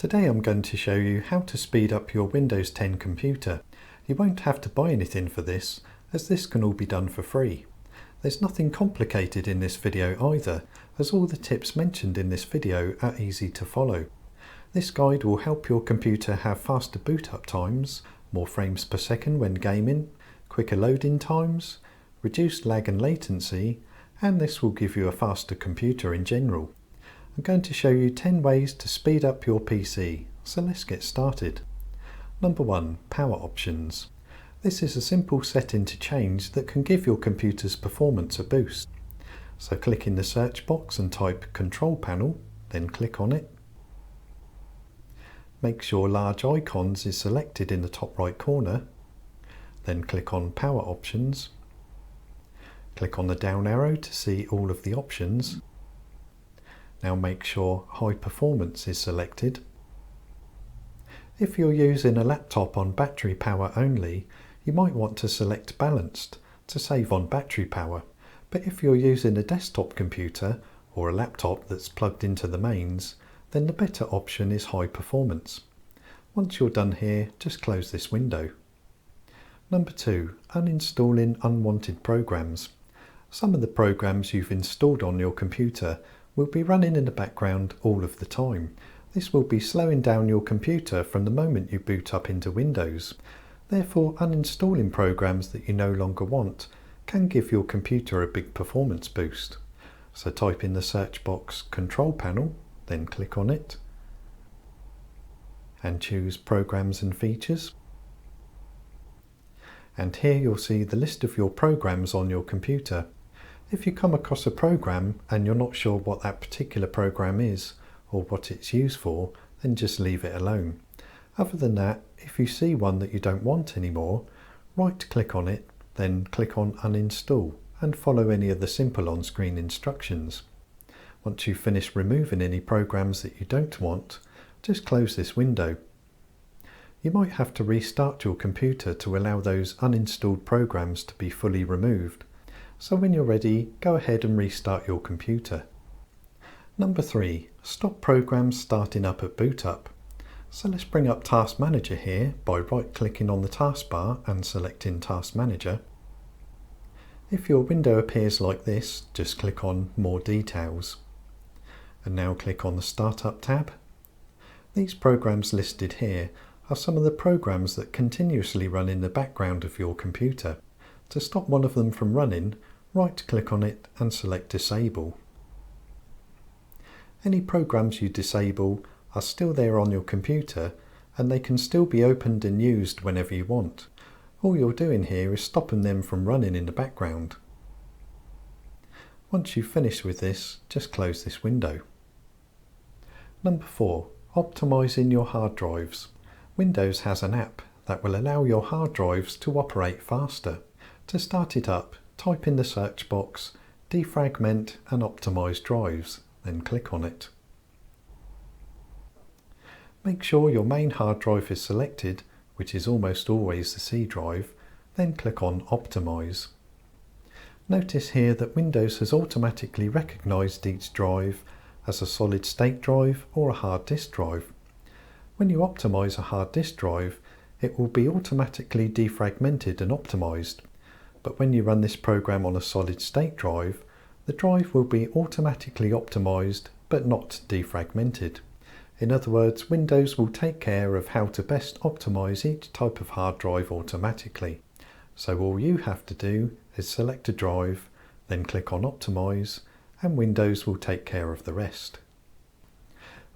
Today I'm going to show you how to speed up your Windows 10 computer. You won't have to buy anything for this, as this can all be done for free. There's nothing complicated in this video either, as all the tips mentioned in this video are easy to follow. This guide will help your computer have faster boot up times, more frames per second when gaming, quicker loading times, reduced lag and latency, and this will give you a faster computer in general. I'm going to show you 10 ways to speed up your PC, so let's get started. Number 1. Power options. This is a simple setting to change that can give your computer's performance a boost. So click in the search box and type Control Panel, then click on it. Make sure Large Icons is selected in the top right corner, then click on Power Options. Click on the down arrow to see all of the options. Now make sure High Performance is selected. If you're using a laptop on battery power only, you might want to select Balanced to save on battery power. But if you're using a desktop computer or a laptop that's plugged into the mains, then the better option is High Performance. Once you're done here, just close this window. Number 2. Uninstalling unwanted programs. Some of the programs you've installed on your computer will be running in the background all of the time. This will be slowing down your computer from the moment you boot up into Windows. Therefore, uninstalling programs that you no longer want can give your computer a big performance boost. So type in the search box Control Panel, then click on it, and choose Programs and Features. And here you'll see the list of your programs on your computer. If you come across a program and you're not sure what that particular program is or what it's used for, then just leave it alone. Other than that, if you see one that you don't want anymore, right click on it, then click on Uninstall and follow any of the simple on-screen instructions. Once you've finished removing any programs that you don't want, just close this window. You might have to restart your computer to allow those uninstalled programs to be fully removed. So when you're ready, go ahead and restart your computer. Number 3. Stop programs starting up at boot up. So let's bring up Task Manager here by right clicking on the taskbar and selecting Task Manager. If your window appears like this, just click on More Details. And now click on the Startup tab. These programs listed here are some of the programs that continuously run in the background of your computer. To stop one of them from running, right click on it and select Disable. Any programs you disable are still there on your computer and they can still be opened and used whenever you want. All you're doing here is stopping them from running in the background. Once you've finished with this, just close this window. Number 4. Optimising your hard drives. Windows has an app that will allow your hard drives to operate faster. To start it up, type in the search box Defragment and Optimise Drives, then click on it. Make sure your main hard drive is selected, which is almost always the C drive, then click on Optimise. Notice here that Windows has automatically recognised each drive as a solid state drive or a hard disk drive. When you optimise a hard disk drive, it will be automatically defragmented and optimised. But when you run this program on a solid state drive, the drive will be automatically optimised but not defragmented. In other words, Windows will take care of how to best optimise each type of hard drive automatically. So all you have to do is select a drive, then click on Optimise, and Windows will take care of the rest.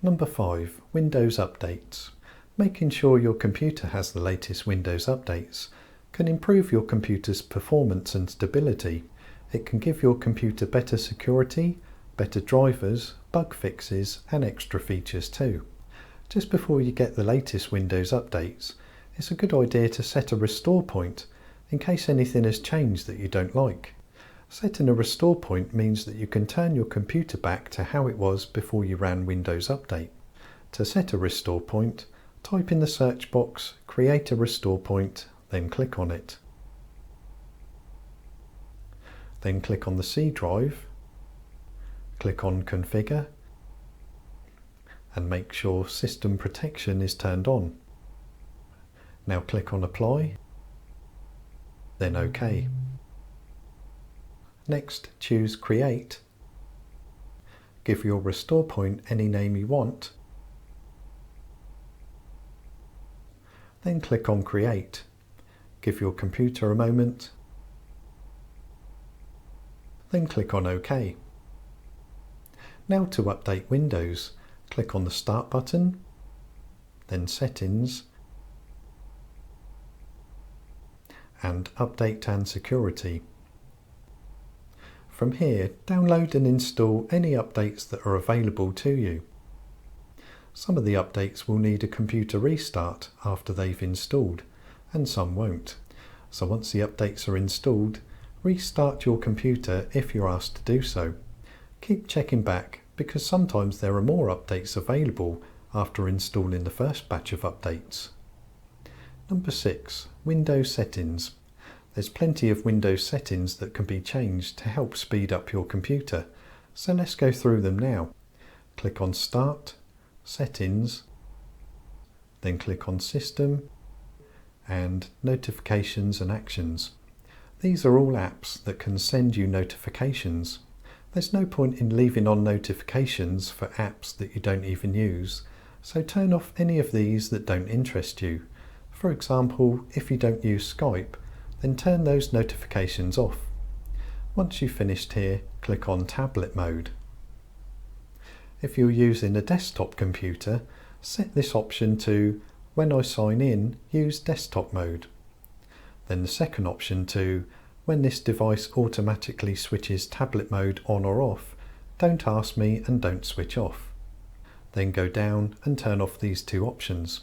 Number 5. Windows Updates. Making sure your computer has the latest Windows updates can improve your computer's performance and stability. It can give your computer better security, better drivers, bug fixes and extra features too. Just before you get the latest Windows updates, it's a good idea to set a restore point in case anything has changed that you don't like. Setting a restore point means that you can turn your computer back to how it was before you ran Windows Update. To set a restore point, type in the search box Create a Restore Point, then click on it. Then click on the C drive, click on Configure, and make sure System Protection is turned on. Now click on Apply, then OK. Next, choose Create. Give your restore point any name you want. Then click on Create. Give your computer a moment. Then click on OK. Now to update Windows, click on the Start button, then Settings, and Update and Security. From here, download and install any updates that are available to you. Some of the updates will need a computer restart after they've installed, and some won't. So once the updates are installed, restart your computer if you're asked to do so. Keep checking back because sometimes there are more updates available after installing the first batch of updates. Number 6. Windows Settings. There's plenty of Windows settings that can be changed to help speed up your computer, so let's go through them now. Click on Start, Settings, then click on System and Notifications and Actions. These are all apps that can send you notifications. There's no point in leaving on notifications for apps that you don't even use, so turn off any of these that don't interest you. For example, if you don't use Skype, then turn those notifications off. Once you've finished here, click on Tablet Mode. If you're using a desktop computer, set this option to When I sign in, use desktop mode. Then the second option to When this device automatically switches tablet mode on or off, don't ask me and don't switch off. Then go down and turn off these two options.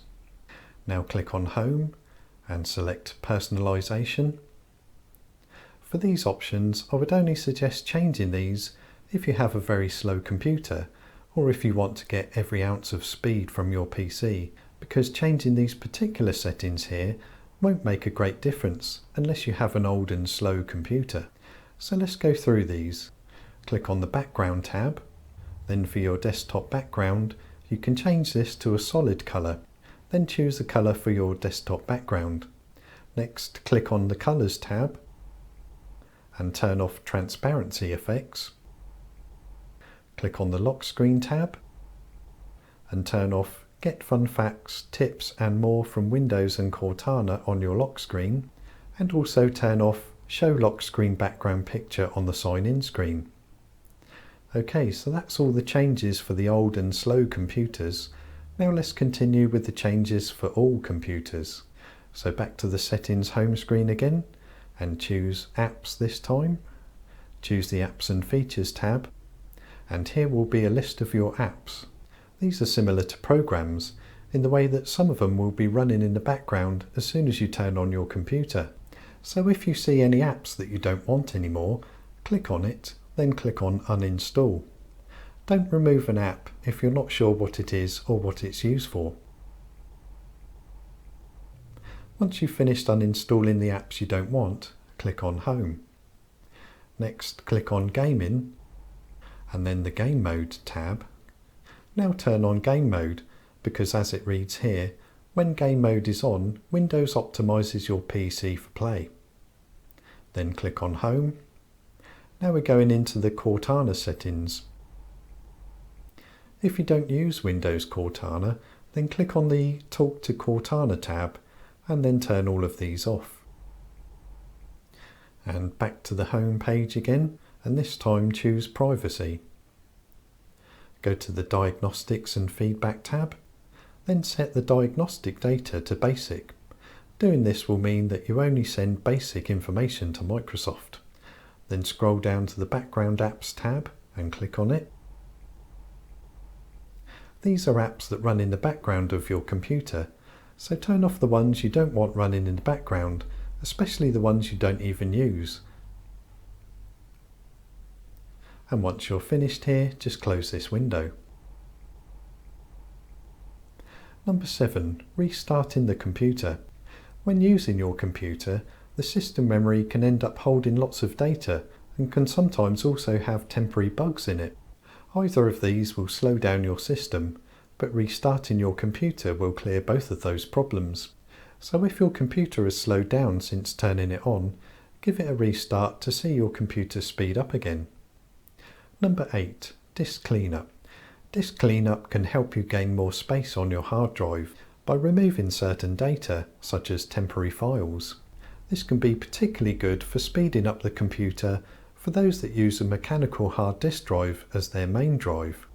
Now click on Home and select Personalization. For these options, I would only suggest changing these if you have a very slow computer or if you want to get every ounce of speed from your PC, because changing these particular settings here won't make a great difference unless you have an old and slow computer. So let's go through these. Click on the Background tab. Then for your desktop background, you can change this to a solid colour. Then choose the colour for your desktop background. Next, click on the Colours tab and turn off Transparency Effects. Click on the Lock Screen tab and turn off Get Fun Facts, Tips and More from Windows and Cortana on your lock screen, and also turn off Show Lock Screen Background Picture on the sign-in screen. Okay, so that's all the changes for the old and slow computers. Now let's continue with the changes for all computers. So back to the Settings home screen again and choose Apps this time. Choose the Apps and Features tab, and here will be a list of your apps. These are similar to programs in the way that some of them will be running in the background as soon as you turn on your computer. So if you see any apps that you don't want anymore, click on it, then click on Uninstall. Don't remove an app if you're not sure what it is or what it's used for. Once you've finished uninstalling the apps you don't want, click on Home. Next, click on Gaming and then the Game Mode tab. Now turn on Game Mode because, as it reads here, when Game Mode is on, Windows optimises your PC for play. Then click on Home. Now we're going into the Cortana settings. If you don't use Windows Cortana, then click on the Talk to Cortana tab and then turn all of these off. And back to the home page again, and this time choose Privacy. Go to the Diagnostics and Feedback tab, then set the diagnostic data to Basic. Doing this will mean that you only send basic information to Microsoft. Then scroll down to the Background Apps tab and click on it. These are apps that run in the background of your computer, so turn off the ones you don't want running in the background, especially the ones you don't even use. And once you're finished here, just close this window. Number 7. Restarting the computer. When using your computer, the system memory can end up holding lots of data and can sometimes also have temporary bugs in it. Either of these will slow down your system, but restarting your computer will clear both of those problems. So if your computer has slowed down since turning it on, give it a restart to see your computer speed up again. Number 8. Disk Cleanup. Disk Cleanup can help you gain more space on your hard drive by removing certain data, such as temporary files. This can be particularly good for speeding up the computer for those that use a mechanical hard disk drive as their main drive.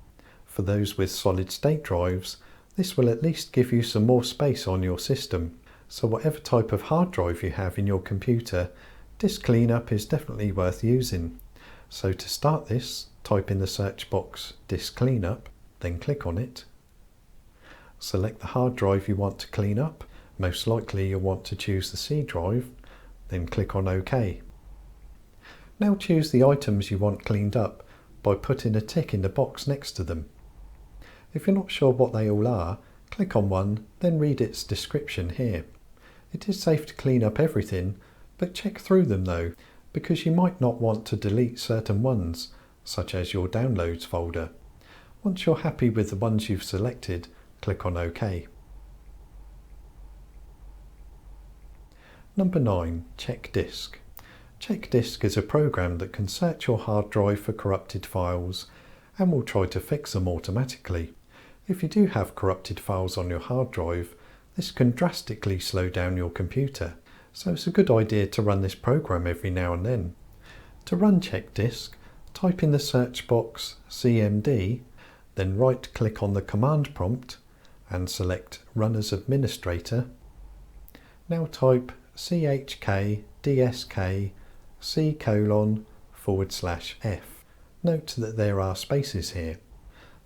For those with solid-state drives, this will at least give you some more space on your system. So whatever type of hard drive you have in your computer, Disk Cleanup is definitely worth using. So to start this, type in the search box Disk Cleanup, then click on it. Select the hard drive you want to clean up. Most likely you'll want to choose the C drive, then click on OK. Now choose the items you want cleaned up by putting a tick in the box next to them. If you're not sure what they all are, click on one, then read its description here. It is safe to clean up everything, but check through them though, because you might not want to delete certain ones, such as your downloads folder. Once you're happy with the ones you've selected, click on OK. Number 9. Check Disk. Check Disk is a program that can search your hard drive for corrupted files and will try to fix them automatically. If you do have corrupted files on your hard drive, this can drastically slow down your computer, so it's a good idea to run this program every now and then. To run Check Disk, type in the search box CMD, then right click on the command prompt and select Run as Administrator. Now type CHKDSK C:/F. Note that there are spaces here.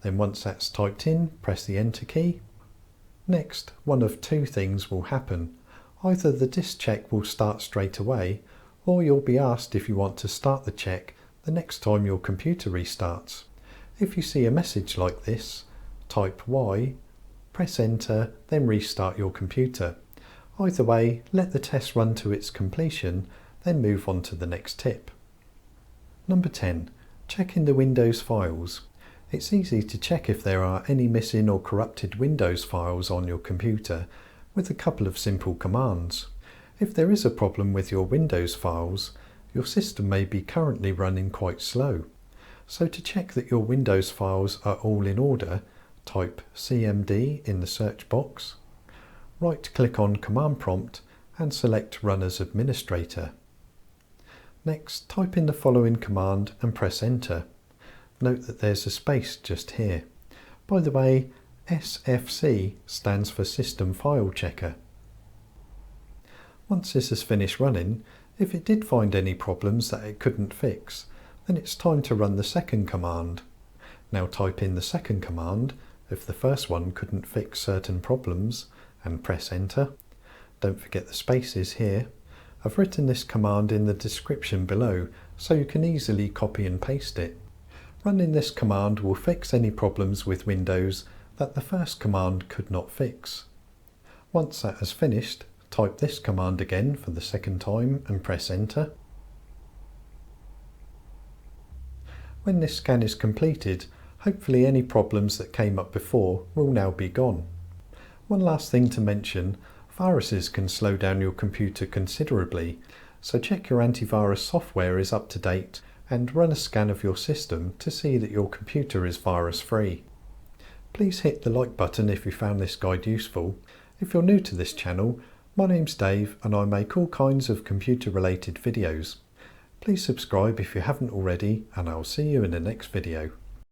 Then once that's typed in, press the Enter key. Next, one of two things will happen. Either the disk check will start straight away, or you'll be asked if you want to start the check the next time your computer restarts. If you see a message like this, type Y, press Enter, then restart your computer. Either way, let the test run to its completion, then move on to the next tip. Number 10. Checking the Windows files. It's easy to check if there are any missing or corrupted Windows files on your computer with a couple of simple commands. If there is a problem with your Windows files, your system may be currently running quite slow. So to check that your Windows files are all in order, type CMD in the search box, right-click on Command Prompt and select Run as Administrator. Next, type in the following command and press Enter. Note that there's a space just here. By the way, SFC stands for System File Checker. Once this has finished running, if it did find any problems that it couldn't fix, then it's time to run the second command. Now type in the second command if the first one couldn't fix certain problems and press Enter. Don't forget the spaces here. I've written this command in the description below so you can easily copy and paste it. Running this command will fix any problems with Windows that the first command could not fix. Once that has finished, type this command again for the second time and press Enter. When this scan is completed, hopefully any problems that came up before will now be gone. One last thing to mention, viruses can slow down your computer considerably, so check your antivirus software is up to date and run a scan of your system to see that your computer is virus-free. Please hit the like button if you found this guide useful. If you're new to this channel, my name's Dave and I make all kinds of computer-related videos. Please subscribe if you haven't already and I'll see you in the next video.